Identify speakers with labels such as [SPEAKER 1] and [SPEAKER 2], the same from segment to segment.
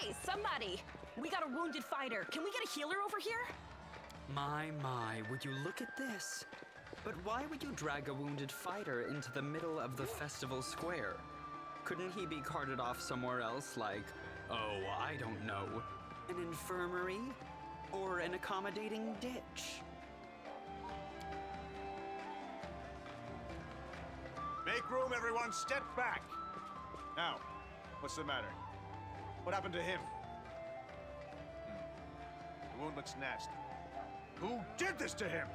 [SPEAKER 1] Hey, somebody! We got a wounded fighter. Can we get a healer over here?
[SPEAKER 2] My, would you look at this? But why would you drag a wounded fighter into the middle of the festival square? Couldn't he be carted off somewhere else, like, oh, I don't know, an infirmary? Or an accommodating ditch?
[SPEAKER 3] Make room, everyone! Step back! Now, what's the matter? What happened to him? The wound looks nasty. Who did this to him?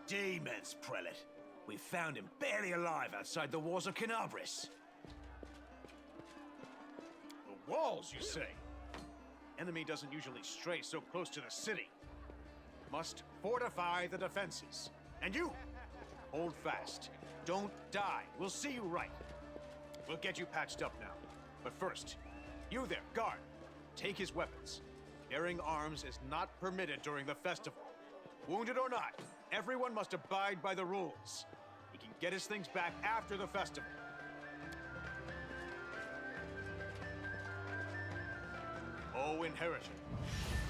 [SPEAKER 4] Demons, Prelate. We found him barely alive outside the walls of Canabris.
[SPEAKER 3] The walls, you say? Enemy doesn't usually stray so close to the city. Must fortify the defenses. And you, hold fast. Don't die. We'll see you right. We'll get you patched up now. But first, you there, guard. Take his weapons. Bearing arms is not permitted during the festival. Wounded or not, everyone must abide by the rules. He can get his things back after the festival. O Inheritor,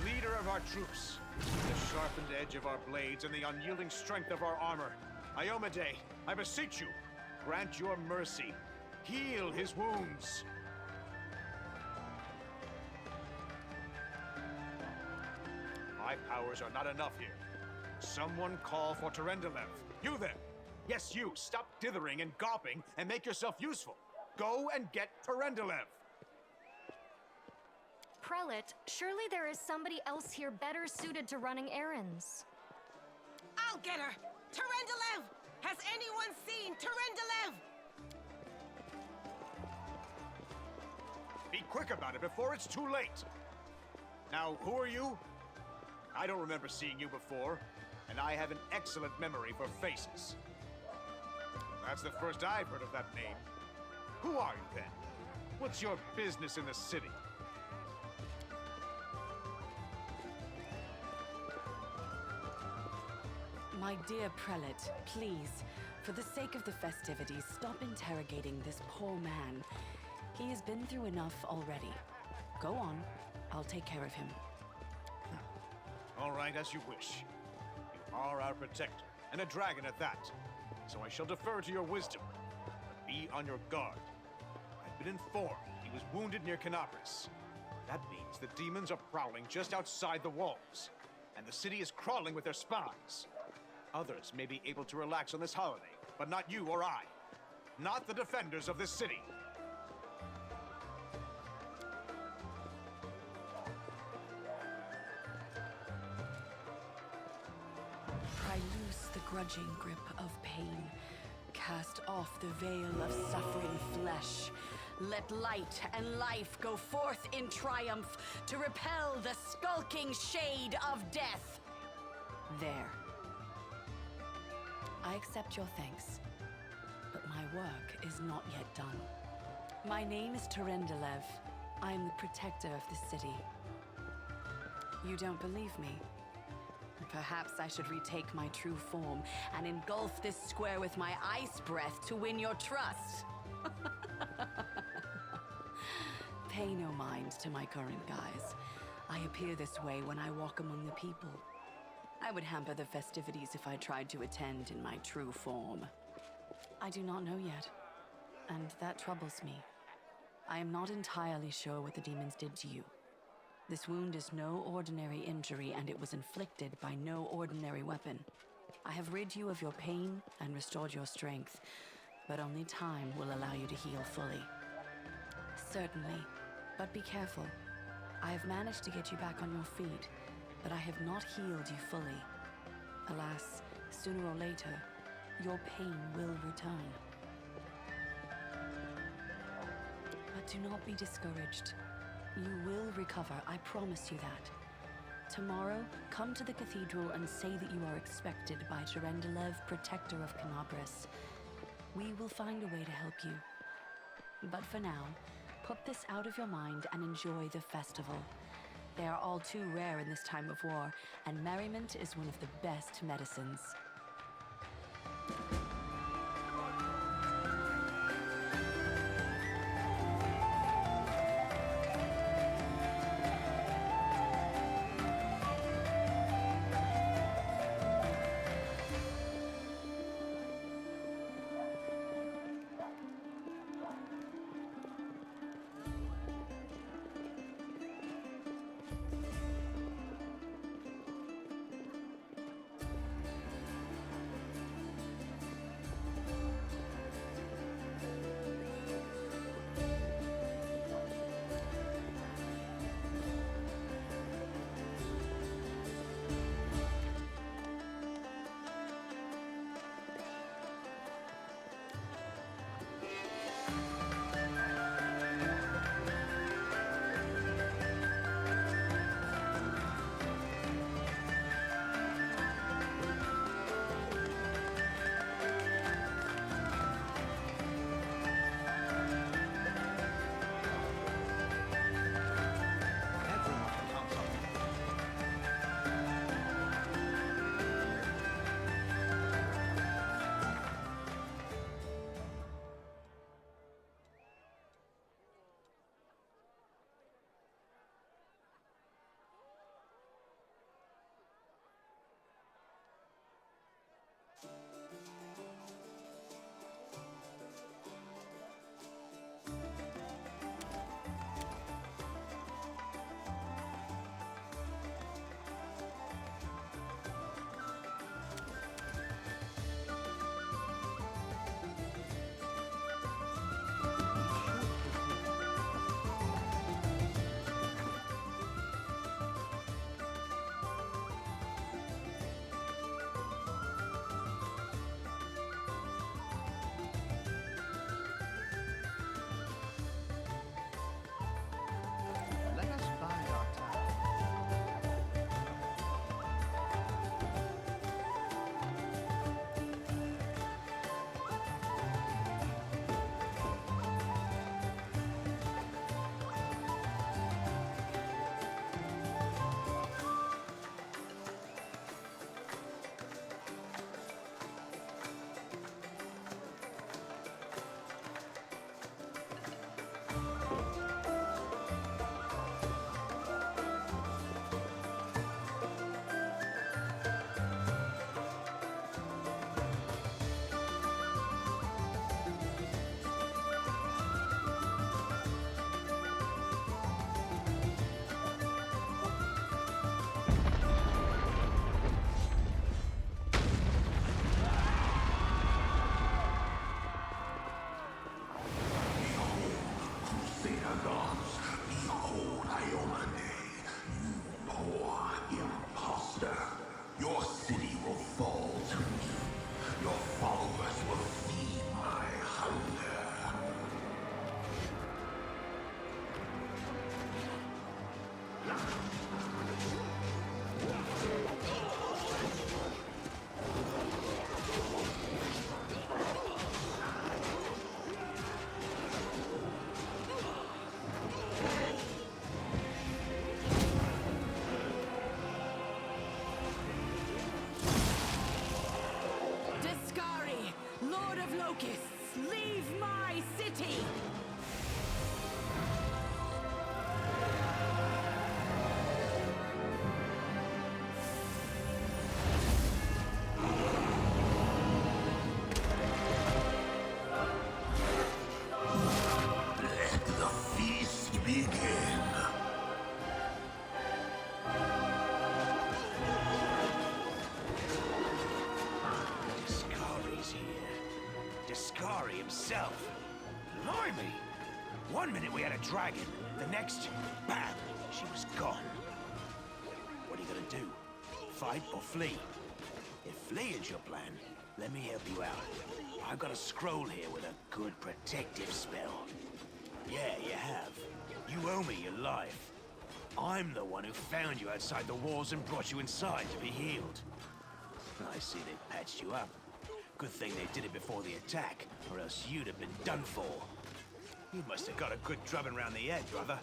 [SPEAKER 3] leader of our troops, the sharpened edge of our blades and the unyielding strength of our armor, Iomade, I beseech you, grant your mercy. Heal his wounds. My powers are not enough here. Someone call for Terendelev. You there! Yes, you! Stop dithering and gawping and make yourself useful! Go and get Terendelev!
[SPEAKER 5] Prelate, surely there is somebody else here better suited to running errands.
[SPEAKER 1] I'll get her! Terendelev! Has anyone seen Terendelev?
[SPEAKER 3] Be quick about it before it's too late! Now, who are you? I don't remember seeing you before, and I have an excellent memory for faces. That's the first I've heard of that name. Who are you, then? What's your business in the city?
[SPEAKER 6] My dear Prelate, please, for the sake of the festivities, stop interrogating this poor man. He has been through enough already. Go on. I'll take care of him.
[SPEAKER 3] All right, as you wish. You are our protector, and a dragon at that. So I shall defer to your wisdom. But be on your guard. I've been informed he was wounded near Canabris. That means the demons are prowling just outside the walls, and the city is crawling with their spies. Others may be able to relax on this holiday, but not you or I. Not the defenders of this city.
[SPEAKER 6] Pry loose the grudging grip of pain. Cast off the veil of suffering flesh. Let light and life go forth in triumph to repel the skulking shade of death. There. I accept your thanks, but my work is not yet done. My name is Terendelev. I am the protector of the city. You don't believe me? Perhaps I should retake my true form and engulf this square with my ice breath to win your trust. Pay no mind to my current guise. I appear this way when I walk among the people. I would hamper the festivities if I tried to attend in my true form. I do not know yet, and that troubles me. I am not entirely sure what the demons did to you. This wound is no ordinary injury, and it was inflicted by no ordinary weapon. I have rid you of your pain and restored your strength, but only time will allow you to heal fully. Certainly, but be careful. I have managed to get you back on your feet, but I have not healed you fully. Alas, sooner or later, your pain will return. But do not be discouraged. You will recover, I promise you that. Tomorrow, come to the cathedral and say that you are expected by Terendelev, protector of Canabris. We will find a way to help you. But for now, put this out of your mind and enjoy the festival. They are all too rare in this time of war, and merriment is one of the best medicines.
[SPEAKER 1] Locusts, leave my city!
[SPEAKER 7] Let the feast begin.
[SPEAKER 4] Desari's here. Desari himself. Blimey! One minute we had a dragon, the next, bam, she was gone. What are you gonna do? Fight or flee? If fleeing's your plan, let me help you out. I've got a scroll here with a good protective spell. Yeah, you have. You owe me your life. I'm the one who found you outside the walls and brought you inside to be healed. I see they patched you up. Good thing they did it before the attack, or else you'd have been done for. You must have got a good drubbing round the head, brother.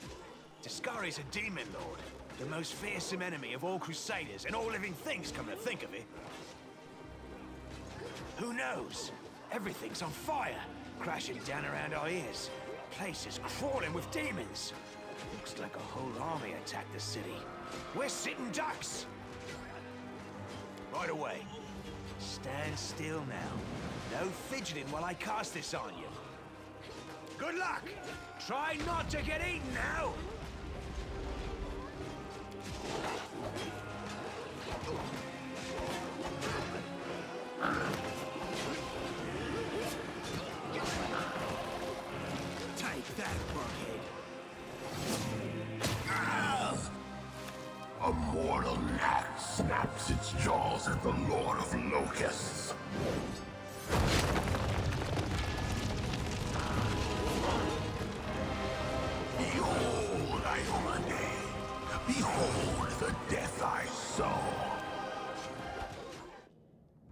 [SPEAKER 4] Desari's a demon lord, the most fearsome enemy of all crusaders and all living things, come to think of it. Who knows? Everything's on fire, crashing down around our ears. Place is crawling with demons. Looks like a whole army attacked the city. We're sitting ducks! Right away. Stand still now. No fidgeting while I cast this on you. Good luck! Try not to get eaten now! Take that, Buckhead.
[SPEAKER 7] A mortal gnat snaps its jaws at the Lord of Locusts. Behold, Iomade. Behold the death I sow.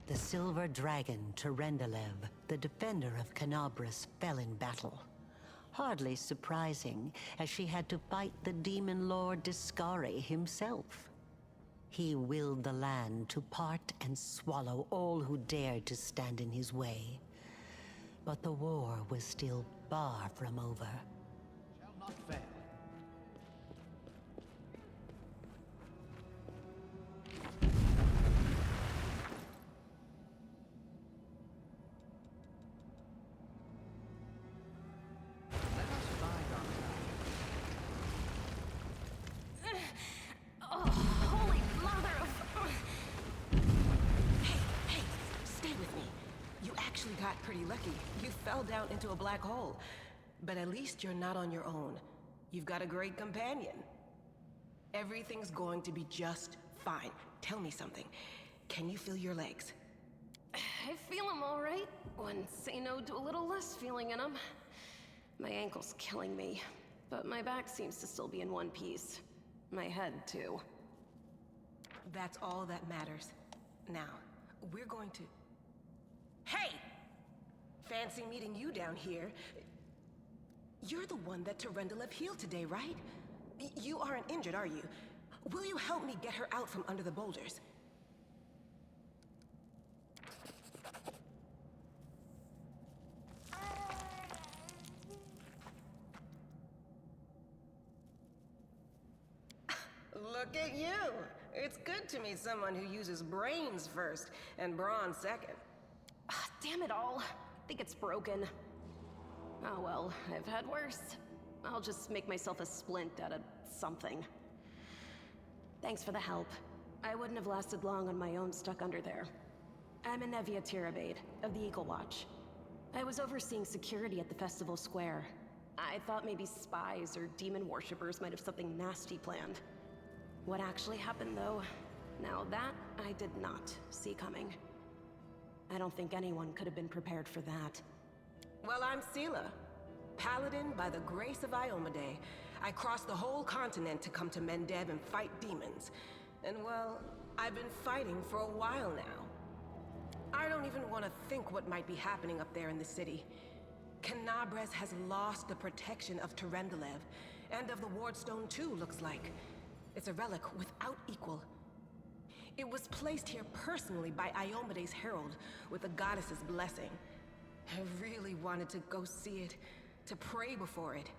[SPEAKER 8] The silver dragon, Terendelev, the defender of Canabras, fell in battle. Hardly surprising, as she had to fight the demon lord Desari himself. He willed the land to part and swallow all who dared to stand in his way. But the war was still far from over.
[SPEAKER 3] Shall not fail.
[SPEAKER 1] Oh, holy mother of... Hey, stay with me. You actually got pretty lucky. You fell down into a black hole. But at least you're not on your own. You've got a great companion. Everything's going to be just fine. Tell me something. Can you feel your legs?
[SPEAKER 5] I feel them all right. When say no to a little less feeling in them. My ankle's killing me, but my back seems to still be in one piece. My head, too.
[SPEAKER 1] That's all that matters. Now, we're going to... Hey! Fancy meeting you down here. You're the one that Terendelev healed today, right? You aren't injured, are you? Will you help me get her out from under the boulders? Look at you! It's good to meet someone who uses brains first and brawn second.
[SPEAKER 5] Damn it all. I think it's broken. Oh well, I've had worse. I'll just make myself a splint out of something. Thanks for the help. I wouldn't have lasted long on my own stuck under there. I'm Anevia Tirabade, of the Eagle Watch. I was overseeing security at the festival square. I thought maybe spies or demon worshippers might have something nasty planned. What actually happened, though, now that I did not see coming. I don't think anyone could have been prepared for that.
[SPEAKER 1] Well, I'm Sela, paladin by the grace of Iomade. I crossed the whole continent to come to Mendev and fight demons. And well, I've been fighting for a while now. I don't even want to think what might be happening up there in the city. Canabras has lost the protection of Terendelev, and of the Wardstone too, looks like. It's a relic without equal. It was placed here personally by Iomede's herald, with the goddess's blessing. I really wanted to go see it, to pray before it.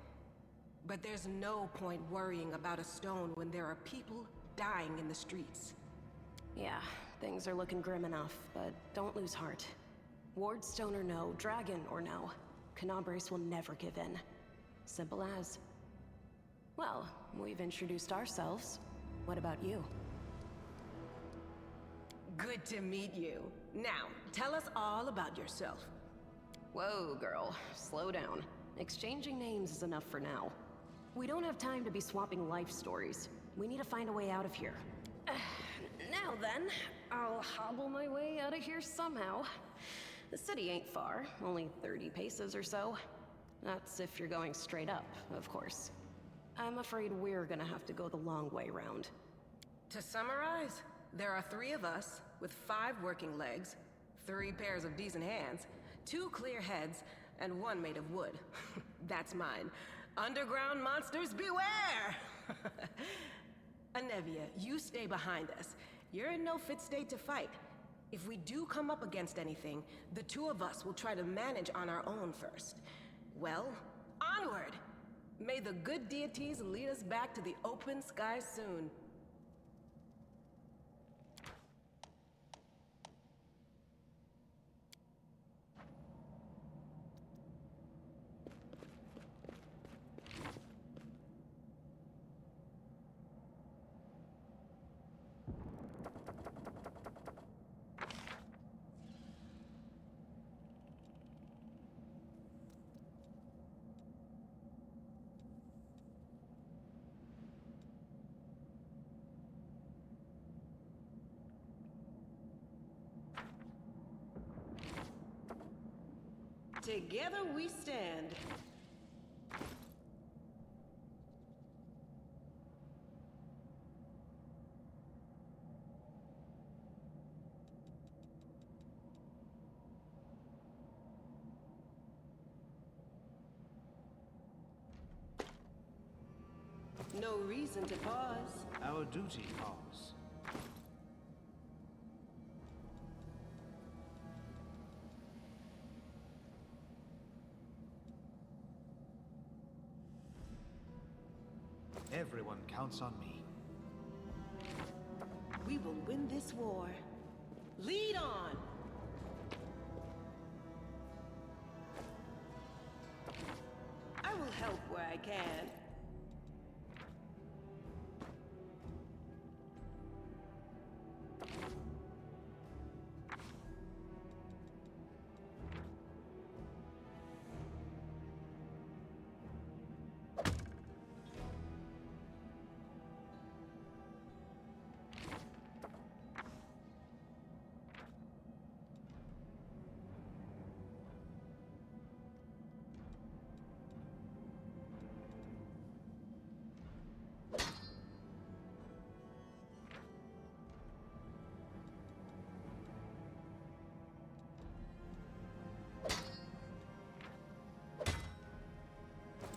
[SPEAKER 1] But there's no point worrying about a stone when there are people dying in the streets.
[SPEAKER 5] Yeah, things are looking grim enough, but don't lose heart. Wardstone or no, dragon or no, Canabres will never give in. Simple as. Well, we've introduced ourselves. What about you?
[SPEAKER 1] Good to meet you. Now, tell us all about yourself.
[SPEAKER 5] Whoa, girl. Slow down. Exchanging names is enough for now. We don't have time to be swapping life stories. We need to find a way out of here. Now then, I'll hobble my way out of here somehow. The city ain't far, only 30 paces or so. That's if you're going straight up, of course. I'm afraid we're gonna have to go the long way round.
[SPEAKER 1] To summarize, there are 3 of us with 5 working legs, 3 pairs of decent hands, 2 clear heads, and 1 made of wood. That's mine. Underground monsters beware! Anevia, you stay behind us. You're in no fit state to fight. If we do come up against anything, the 2 of us will try to manage on our own first. Well, onward! May the good deities lead us back to the open skies soon. Together we stand. No reason to pause.
[SPEAKER 3] Our duty calls. Everyone counts on me.
[SPEAKER 1] We will win this war. Lead on! I will help where I can.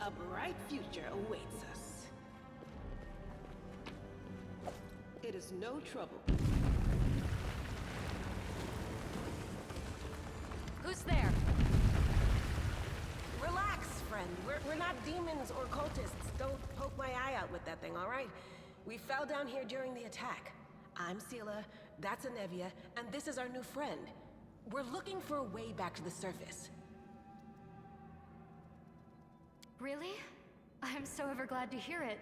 [SPEAKER 1] A bright future awaits us. It is no trouble.
[SPEAKER 5] Who's there?
[SPEAKER 1] Relax, friend. We're not demons or cultists. Don't poke my eye out with that thing, all right? We fell down here during the attack. I'm Sela, that's Anevia, and this is our new friend. We're looking for a way back to the surface.
[SPEAKER 9] Really? I'm so ever glad to hear it.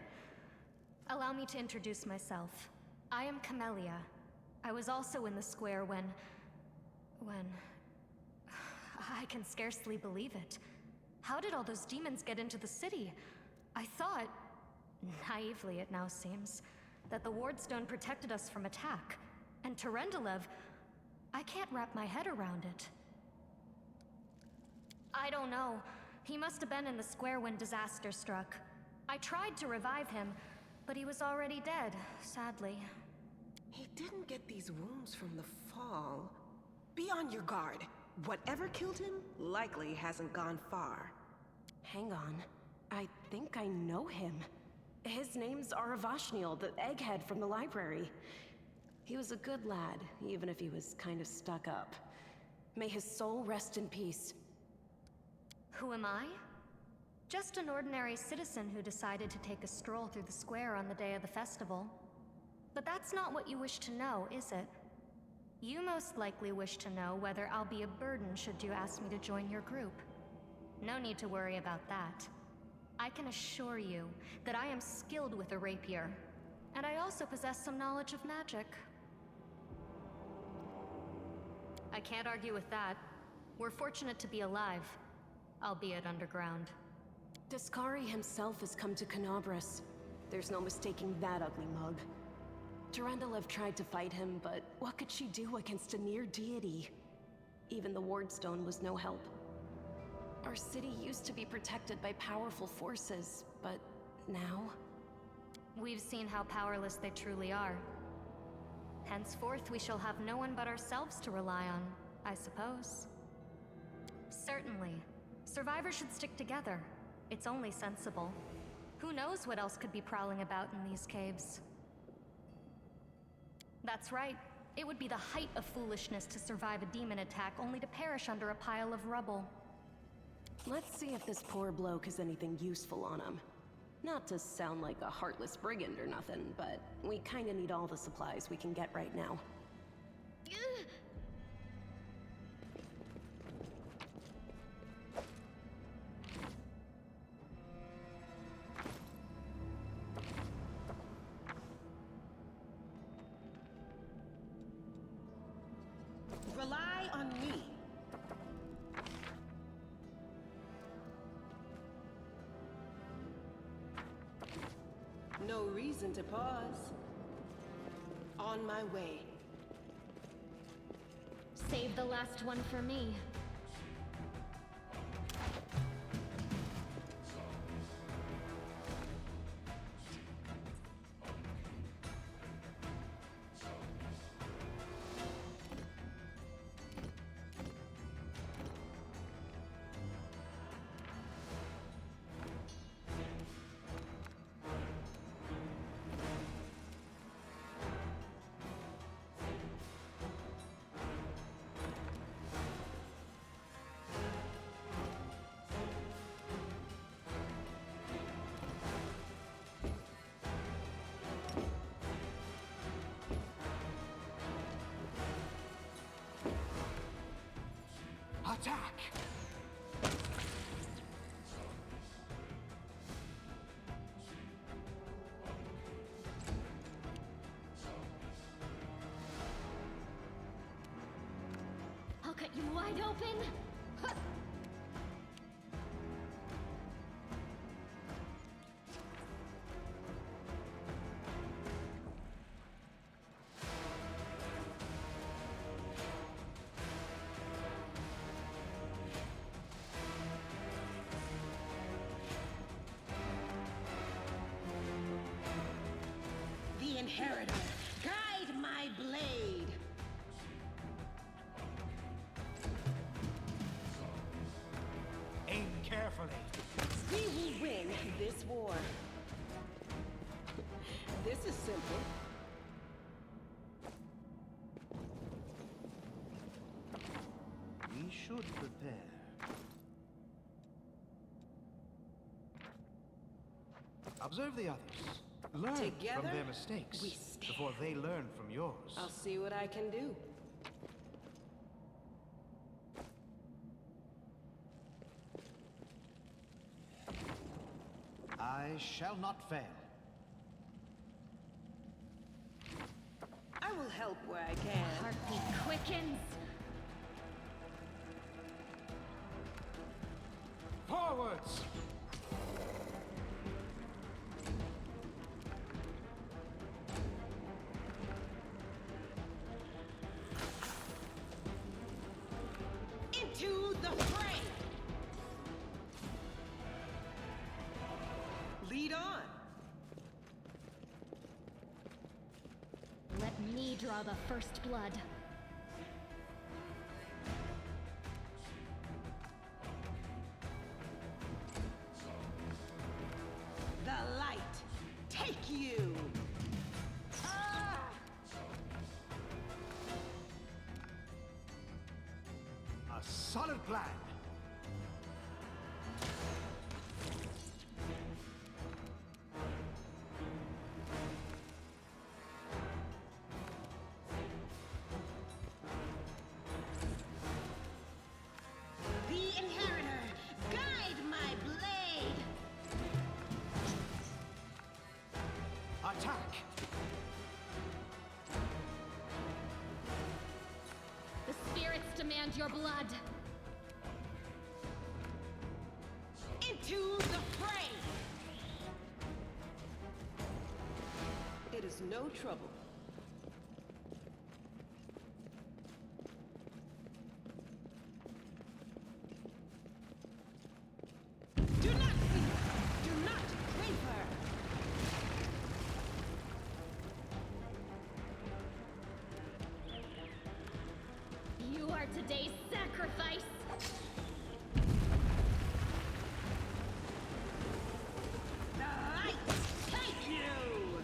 [SPEAKER 9] Allow me to introduce myself. I am Camellia. I was also in the square when... I can scarcely believe it. How did all those demons get into the city? I thought, naively it now seems, that the Wardstone protected us from attack. And Terendelev, I can't wrap my head around it. I don't know. He must have been in the square when disaster struck. I tried to revive him, but he was already dead, sadly.
[SPEAKER 1] He didn't get these wounds from the fall. Be on your guard. Whatever killed him likely hasn't gone far.
[SPEAKER 5] Hang on. I think I know him. His name's Aravashniel, the egghead from the library. He was a good lad, even if he was kind of stuck up. May his soul rest in peace.
[SPEAKER 9] Who am I? Just an ordinary citizen who decided to take a stroll through the square on the day of the festival. But that's not what you wish to know, is it? You most likely wish to know whether I'll be a burden should you ask me to join your group. No need to worry about that. I can assure you that I am skilled with a rapier, and I also possess some knowledge of magic. I can't argue with that. We're fortunate to be alive, albeit underground.
[SPEAKER 5] Desari himself has come to Canabras. There's no mistaking that ugly mug. Durendalev tried to fight him, but what could she do against a near deity? Even the Wardstone was no help. Our city used to be protected by powerful forces, but now?
[SPEAKER 9] We've seen how powerless they truly are. Henceforth, we shall have no one but ourselves to rely on, I suppose. Certainly. Survivors should stick together. It's only sensible. Who knows what else could be prowling about in these caves? That's right. It would be the height of foolishness to survive a demon attack only to perish under a pile of rubble.
[SPEAKER 5] Let's see if this poor bloke has anything useful on him. Not to sound like a heartless brigand or nothing, but we kinda need all the supplies we can get right now.
[SPEAKER 1] Rely on me. No reason to pause. On my way.
[SPEAKER 9] Save the last one for me.
[SPEAKER 4] Attack!
[SPEAKER 9] I'll cut you wide open! Huh.
[SPEAKER 1] The Inheritor, guide my blade!
[SPEAKER 4] Aim carefully.
[SPEAKER 1] We will win this war. This is simple.
[SPEAKER 4] We should prepare. Observe the others. Learn
[SPEAKER 1] Together,
[SPEAKER 4] from their mistakes
[SPEAKER 1] we stand.
[SPEAKER 4] before they learn from yours.
[SPEAKER 1] I'll see what I can do.
[SPEAKER 4] I shall not fail.
[SPEAKER 1] I will help where I can.
[SPEAKER 9] Heartbeat quickens!
[SPEAKER 4] Forwards!
[SPEAKER 1] Into the fray! Lead on!
[SPEAKER 9] Let me draw the first blood.
[SPEAKER 1] The light, take you! Ah!
[SPEAKER 4] A solid plan.
[SPEAKER 10] demand your blood!
[SPEAKER 1] Into the fray! It is no trouble. Do not fear! Do not waver!
[SPEAKER 10] You are today's sacrifice!
[SPEAKER 1] The light take you!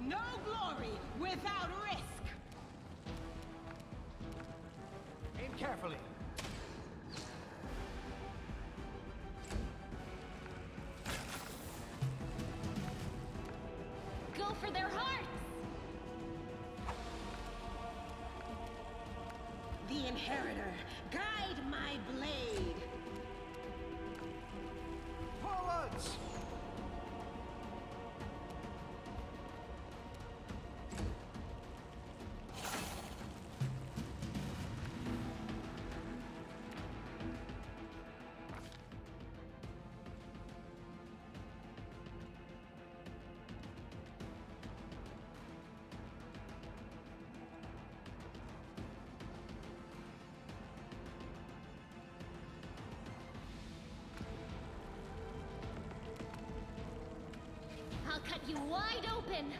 [SPEAKER 1] No glory without risk!
[SPEAKER 3] Aim carefully.
[SPEAKER 10] Go for their hearts!
[SPEAKER 1] The Inheritor, guide my blade!
[SPEAKER 3] Forwards!
[SPEAKER 10] I'll cut you wide open!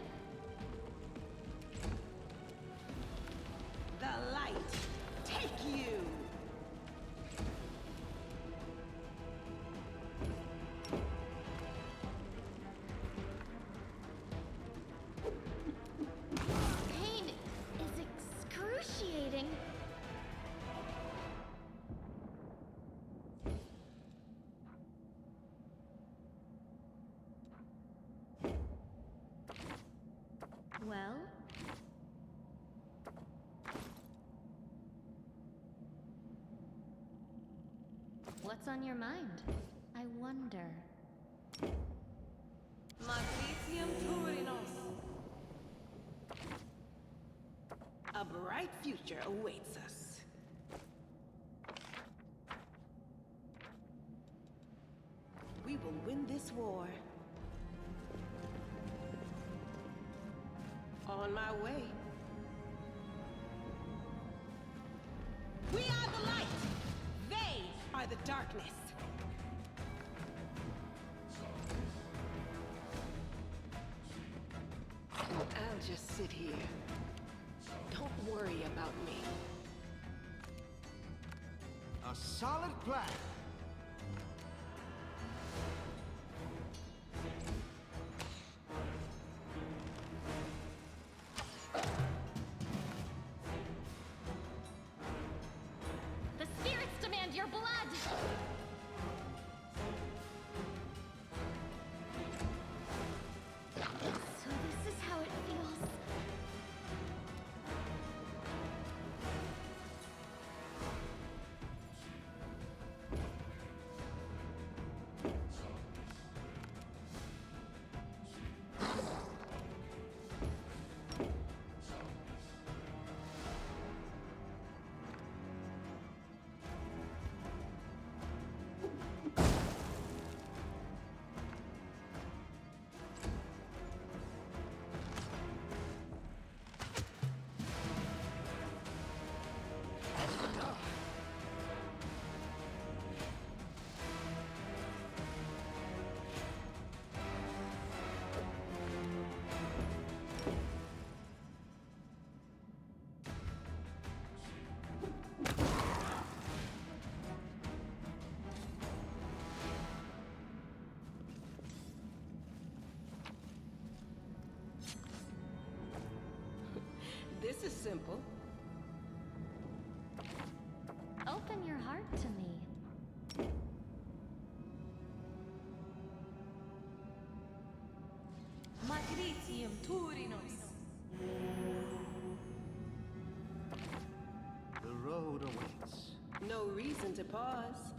[SPEAKER 1] The light take you!
[SPEAKER 10] Pain is excruciating. Well? What's on your mind? I wonder.
[SPEAKER 1] Magnesium Turinos. A bright future awaits us. We will win this war. On my way. We are the light! They are the darkness! I'll just sit here. Don't worry about me.
[SPEAKER 3] A solid plan.
[SPEAKER 10] The spirits demand your blood! So this is how it feels.
[SPEAKER 1] This is simple.
[SPEAKER 10] Open your heart to me.
[SPEAKER 1] Magnesium Turinos.
[SPEAKER 3] The road awaits.
[SPEAKER 1] No reason to pause.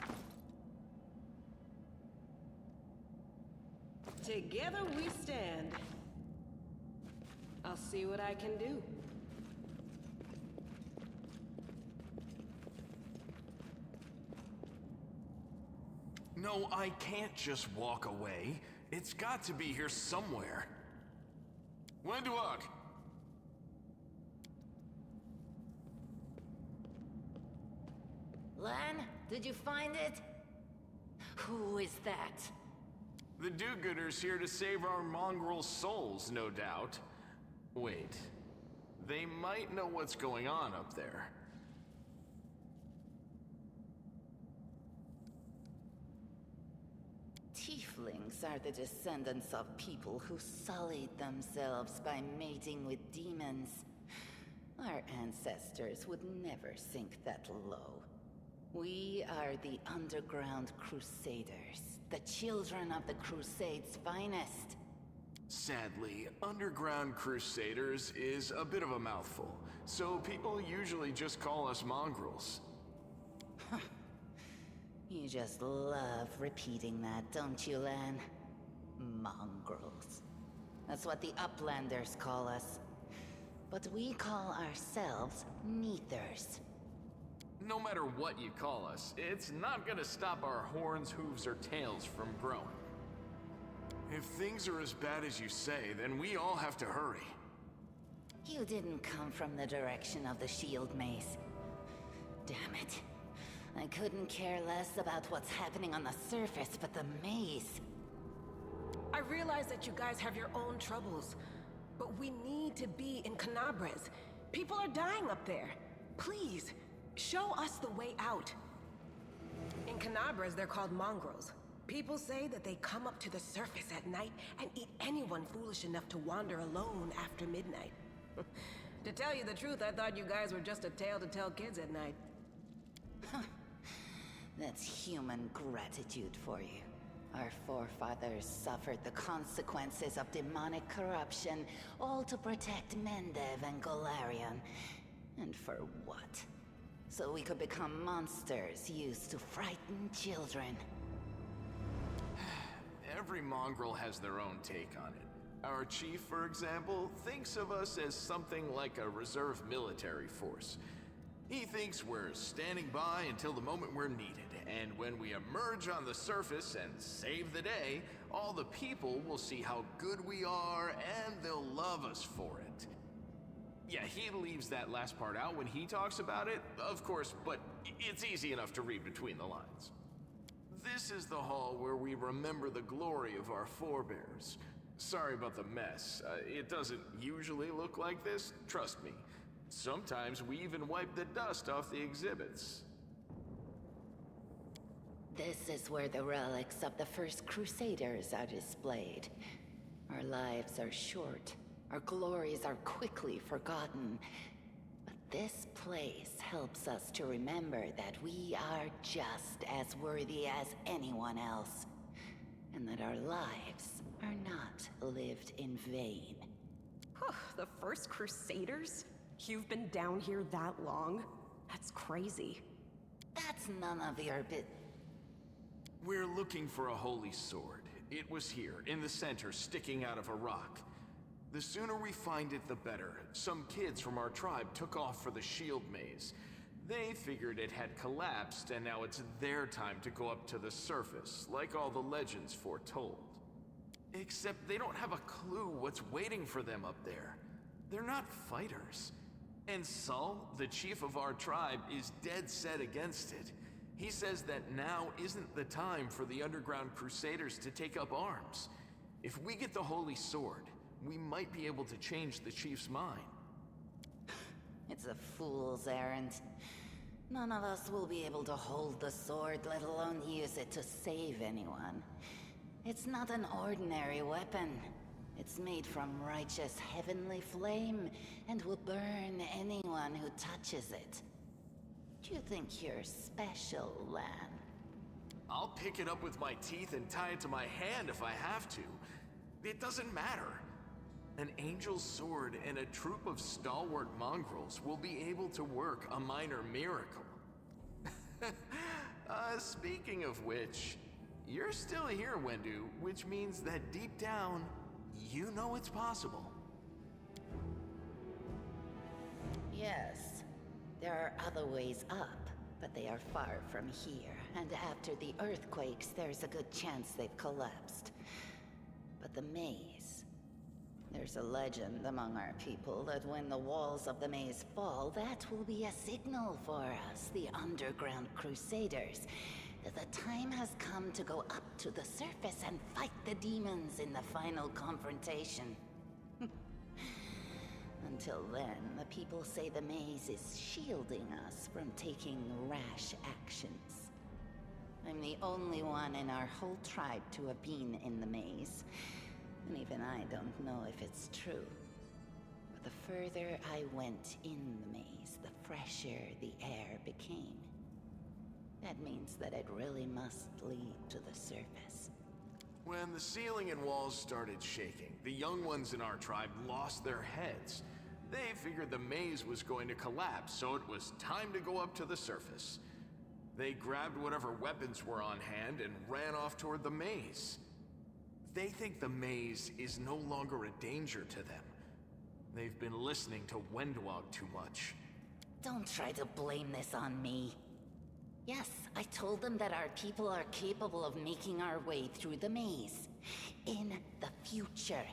[SPEAKER 1] Together we stand. I'll see what I can do.
[SPEAKER 11] No, I can't just walk away. It's got to be here somewhere. Wenduok!
[SPEAKER 12] Lan, did you find it? Who is that?
[SPEAKER 11] The do-gooders here to save our mongrel souls, no doubt. Wait. They might know what's going on up there.
[SPEAKER 12] Tieflings are the descendants of people who sullied themselves by mating with demons. Our ancestors would never sink that low. We are the Underground Crusaders, the children of the Crusade's finest.
[SPEAKER 11] Sadly, Underground Crusaders is a bit of a mouthful, so people usually just call us mongrels.
[SPEAKER 12] You just love repeating that, don't you, Lan? Mongrels. That's what the Uplanders call us. But we call ourselves Neathers.
[SPEAKER 11] No matter what you call us, it's not gonna stop our horns, hooves, or tails from growing. If things are as bad as you say, then we all have to hurry.
[SPEAKER 12] You didn't come from the direction of the shield maze. Damn it. I couldn't care less about what's happening on the surface, but the maze.
[SPEAKER 1] I realize that you guys have your own troubles, but we need to be in Canabres. People are dying up there. Please, show us the way out. In Canabres, they're called mongrels. People say that they come up to the surface at night and eat anyone foolish enough to wander alone after midnight. To tell you the truth, I thought you guys were just a tale to tell kids at night.
[SPEAKER 12] That's human gratitude for you. Our forefathers suffered the consequences of demonic corruption, all to protect Mendev and Golarion. And for what? So we could become monsters used to frighten children.
[SPEAKER 11] Every mongrel has their own take on it. Our chief, for example, thinks of us as something like a reserve military force. He thinks we're standing by until the moment we're needed, and when we emerge on the surface and save the day, all the people will see how good we are, and they'll love us for it. Yeah, he leaves that last part out when he talks about it, of course, but it's easy enough to read between the lines. This is the hall where we remember the glory of our forebears. Sorry about the mess. It doesn't usually look like this, trust me. Sometimes we even wipe the dust off the exhibits.
[SPEAKER 12] This is where the relics of the first Crusaders are displayed. Our lives are short. Our glories are quickly forgotten. But this place helps us to remember that we are just as worthy as anyone else. And that our lives are not lived in vain.
[SPEAKER 5] The first Crusaders? You've been down here that long? That's crazy.
[SPEAKER 12] That's none of your
[SPEAKER 11] We're looking for a holy sword. It was here, in the center, sticking out of a rock. The sooner we find it, the better. Some kids from our tribe took off for the shield maze. They figured it had collapsed, and now it's their time to go up to the surface, like all the legends foretold. Except they don't have a clue what's waiting for them up there. They're not fighters. And Saul, the chief of our tribe, is dead set against it. He says that now isn't the time for the Underground Crusaders to take up arms. If we get the Holy Sword, we might be able to change the chief's mind.
[SPEAKER 12] It's a fool's errand. None of us will be able to hold the sword, let alone use it to save anyone. It's not an ordinary weapon. It's made from righteous heavenly flame and will burn anyone who touches it. Do you think you're special, Lan?
[SPEAKER 11] I'll pick it up with my teeth and tie it to my hand if I have to. It doesn't matter. An angel's sword and a troop of stalwart mongrels will be able to work a minor miracle. Speaking of which, you're still here, Wendu, which means that deep down, you know it's possible.
[SPEAKER 12] Yes, there are other ways up, But they are far from here, and after the earthquakes, there's a good chance they've collapsed. But the maze... There's a legend among our people that when the walls of the maze fall, that will be a signal for us, the underground crusaders, that the time has come to go up to the surface and fight the demons in the final confrontation. Until then, the people say the maze is shielding us from taking rash actions. I'm the only one in our whole tribe to have been in the maze. And even I don't know if it's true. But the further I went in the maze, the fresher the air became. That means that it really must lead to the surface.
[SPEAKER 11] When the ceiling and walls started shaking, the young ones in our tribe lost their heads. They figured the maze was going to collapse, so it was time to go up to the surface. They grabbed whatever weapons were on hand and ran off toward the maze. They think the maze is no longer a danger to them. They've been listening to Wendwog too much.
[SPEAKER 12] Don't try to blame this on me. Yes, I told them that our people are capable of making our way through the maze. In the future.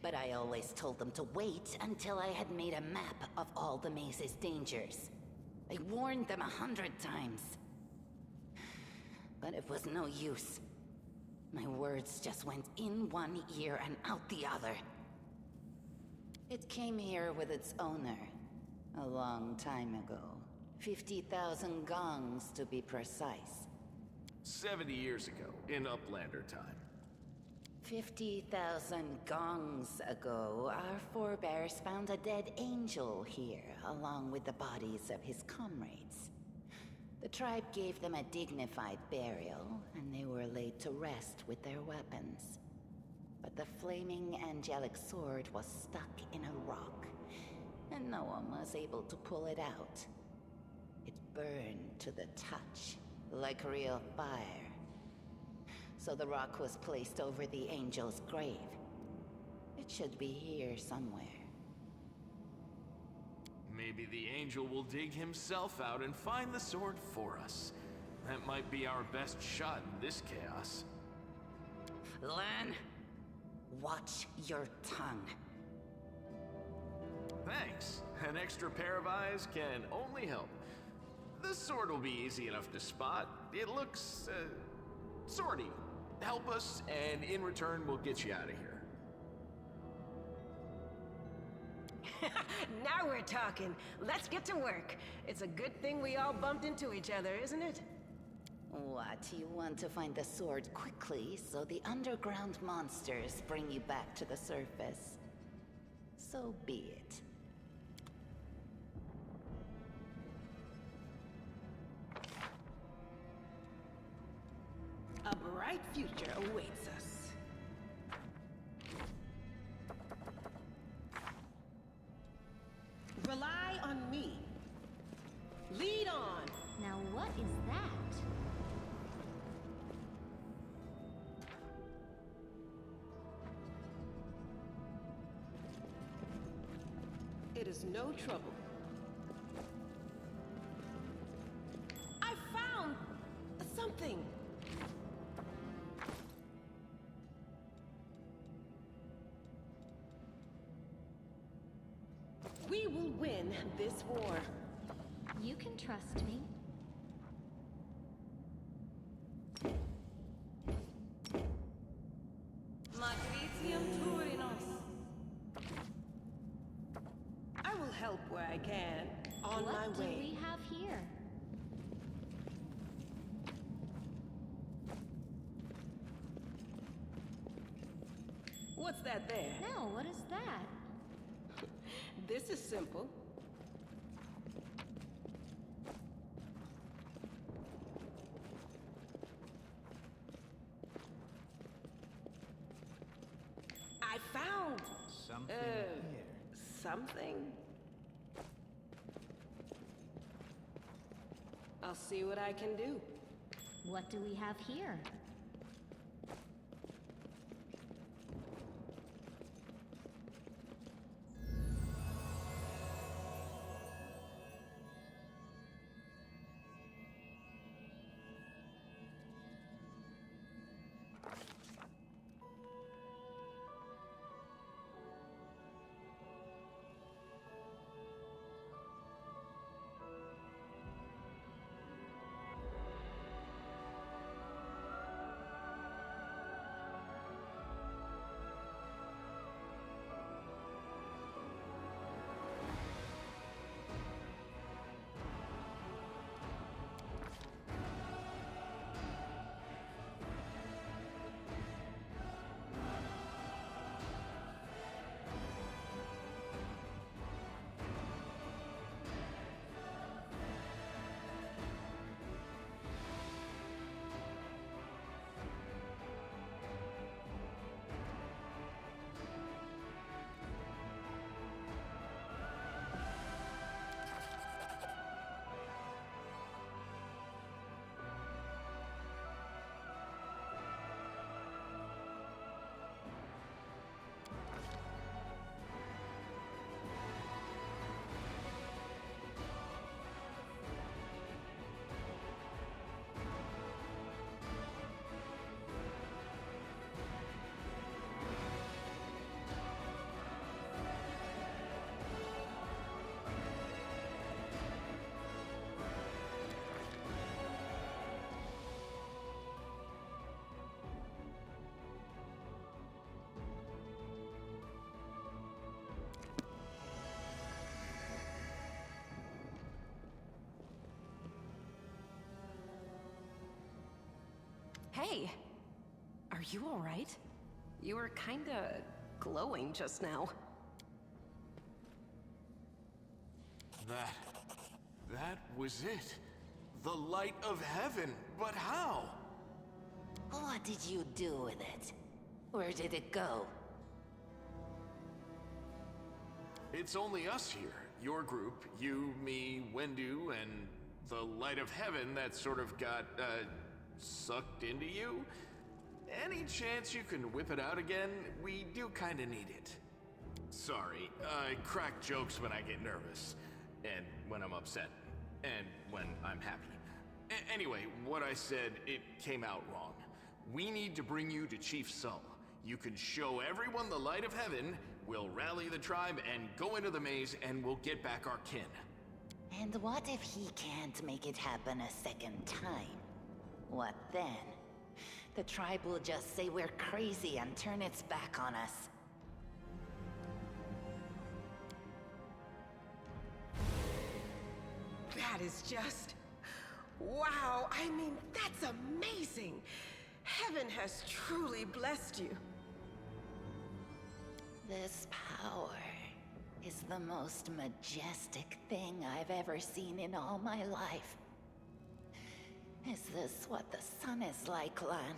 [SPEAKER 12] But I always told them to wait until I had made a map of all the maze's dangers. I warned them 100 times. But it was no use. My words just went in one ear and out the other. It came here with its owner, a long time ago. 50,000 gongs to be precise.
[SPEAKER 11] 70 years ago, in Uplander time.
[SPEAKER 12] 50,000 gongs ago, our forebears found a dead angel here, along with the bodies of his comrades. The tribe gave them a dignified burial, and they were laid to rest with their weapons. But the flaming angelic sword was stuck in a rock, and no one was able to pull it out. It burned to the touch, like real fire. So the rock was placed over the angel's grave. It should be here somewhere.
[SPEAKER 11] Maybe the angel will dig himself out and find the sword for us. That might be our best shot in this chaos.
[SPEAKER 12] Lan, watch your tongue.
[SPEAKER 11] Thanks. An extra pair of eyes can only help. The sword will be easy enough to spot. It looks, swordy. Help us, and in return, we'll get you out of here.
[SPEAKER 1] Now we're talking. Let's get to work. It's a good thing we all bumped into each other, isn't it?
[SPEAKER 12] What, you want to find the sword quickly so the underground monsters bring you back to the surface? So be it.
[SPEAKER 1] A bright future awaits us. Rely on me. Lead on.
[SPEAKER 10] Now what is that?
[SPEAKER 1] It is no trouble. I found something. We will win this war.
[SPEAKER 10] You can trust me.
[SPEAKER 1] I will help where I can. On my
[SPEAKER 10] What
[SPEAKER 1] way.
[SPEAKER 10] do we have here?
[SPEAKER 1] What's that there?
[SPEAKER 10] No, what is that?
[SPEAKER 1] This is simple. I found
[SPEAKER 3] Something here.
[SPEAKER 1] something. I'll see what I can do.
[SPEAKER 10] What do we have here?
[SPEAKER 5] Hey! Are you alright? You were kinda glowing just now.
[SPEAKER 11] That was it. The light of heaven. But how?
[SPEAKER 12] What did you do with it? Where did it go?
[SPEAKER 11] It's only us here. Your group, you, me, Wendu, and the light of heaven that sort of got, sucked into you. Any chance you can whip it out again? We do kinda need it. Sorry, I crack jokes when I get nervous, and when I'm upset, and when I'm happy. Anyway, what I said, it came out wrong. We need to bring you to Chief Sull. You can show everyone the light of heaven, we'll rally the tribe and go into the maze, and we'll get back our kin.
[SPEAKER 12] And what if he can't make it happen a second time? What then? The tribe will just say we're crazy and turn its back on us.
[SPEAKER 1] That is just... wow, I mean, that's amazing! Heaven has truly blessed you.
[SPEAKER 12] This power is the most majestic thing I've ever seen in all my life. Is this what the sun is like, Lan?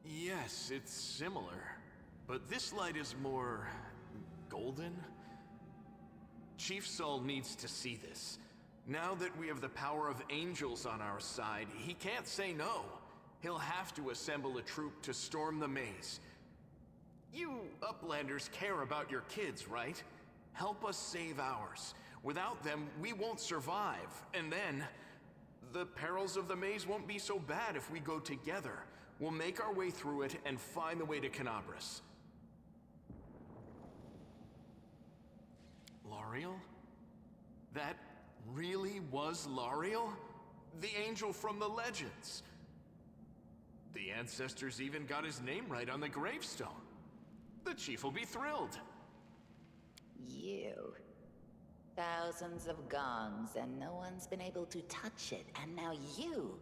[SPEAKER 11] Yes, it's similar. But this light is more... golden? Chief Sull needs to see this. Now that we have the power of angels on our side, he can't say no. He'll have to assemble a troop to storm the maze. You Uplanders care about your kids, right? Help us save ours. Without them, we won't survive. And then, the perils of the maze won't be so bad if we go together. We'll make our way through it and find the way to Canabras. Lariel? That really was Lariel? The angel from the legends. The ancestors even got his name right on the gravestone. The chief will be thrilled.
[SPEAKER 12] You. Thousands of gongs and no one's been able to touch it. And now you,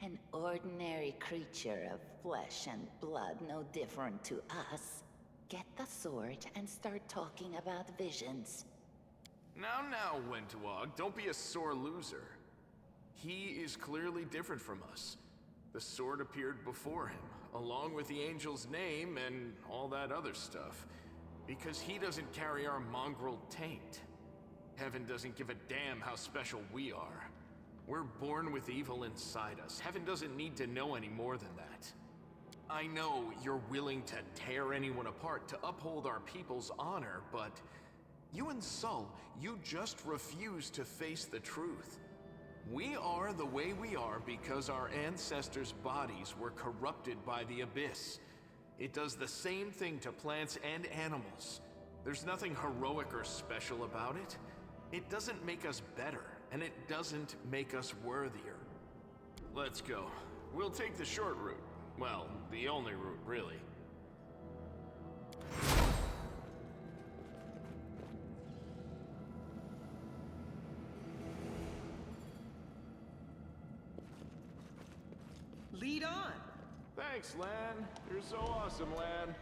[SPEAKER 12] an ordinary creature of flesh and blood no different to us, get the sword and start talking about visions.
[SPEAKER 11] Now, Wentuog, don't be a sore loser. He is clearly different from us. The sword appeared before him, along with the angel's name and all that other stuff, because he doesn't carry our mongrel taint. Heaven doesn't give a damn how special we are. We're born with evil inside us. Heaven doesn't need to know any more than that. I know you're willing to tear anyone apart to uphold our people's honor, but you and Sull, you just refuse to face the truth. We are the way we are because our ancestors' bodies were corrupted by the Abyss. It does the same thing to plants and animals. There's nothing heroic or special about it. It doesn't make us better, and it doesn't make us worthier. Let's go. We'll take the short route. Well, the only route, really.
[SPEAKER 1] Lead on!
[SPEAKER 11] Thanks, Lan. You're so awesome, Lan.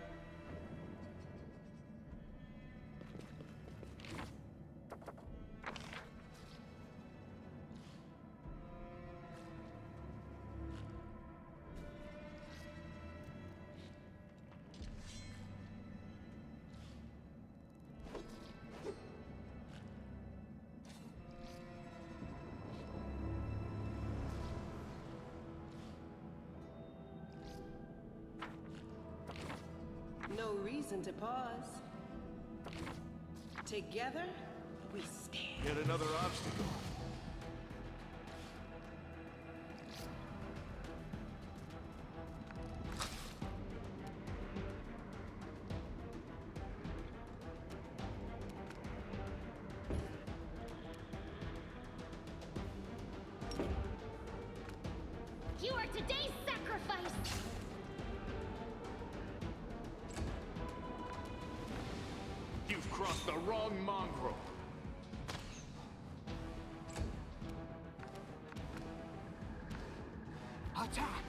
[SPEAKER 1] No reason to pause. Together, we stand.
[SPEAKER 11] Yet another obstacle.
[SPEAKER 10] You are today's sacrifice!
[SPEAKER 11] You've crossed the wrong mongrel.
[SPEAKER 4] Attack!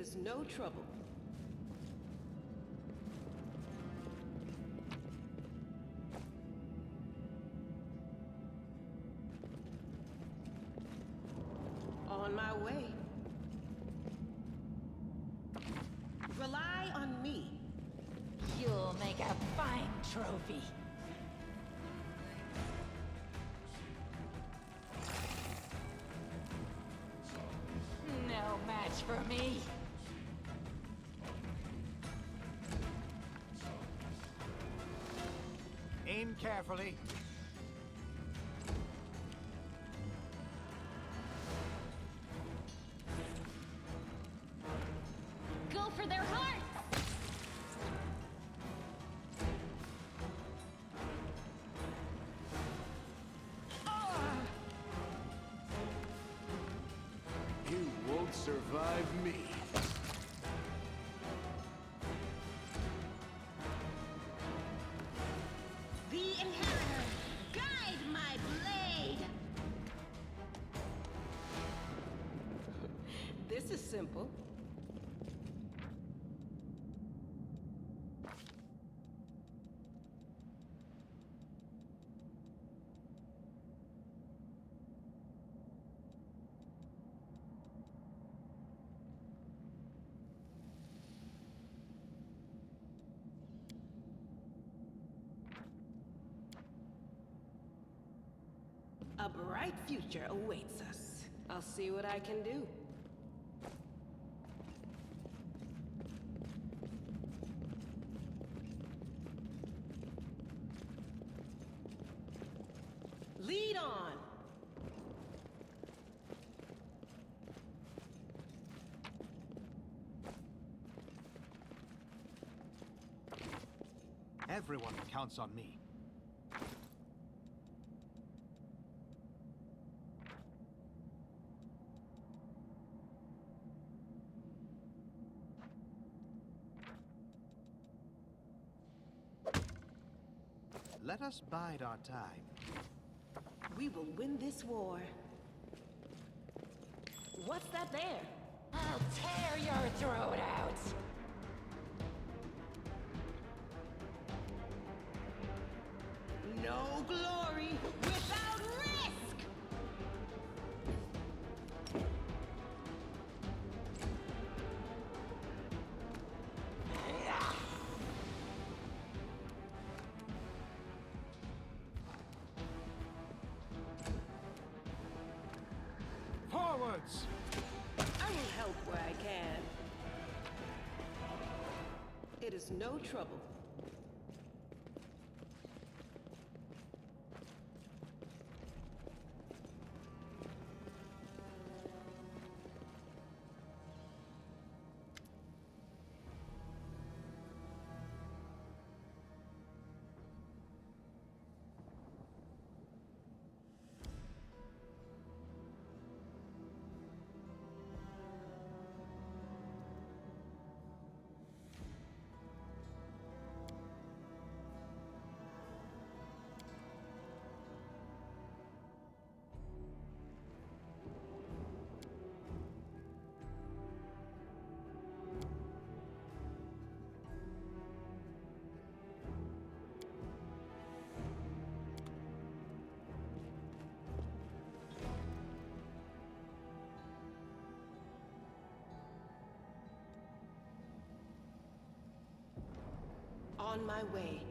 [SPEAKER 1] is no trouble. On my way. Rely on me.
[SPEAKER 12] You'll make a fine trophy. No match for me.
[SPEAKER 3] Aim carefully.
[SPEAKER 10] Go for their hearts!
[SPEAKER 11] You won't survive me.
[SPEAKER 1] The Inheritor, guide my blade! This is simple. A bright future awaits us. I'll see what I can do. Lead on!
[SPEAKER 3] Everyone counts on me. Let us bide our time.
[SPEAKER 1] We will win this war. What's that there?
[SPEAKER 12] I'll tear your throat out.
[SPEAKER 1] No glory without risk!
[SPEAKER 3] Forwards!
[SPEAKER 1] I will help where I can. It is no trouble. On my way.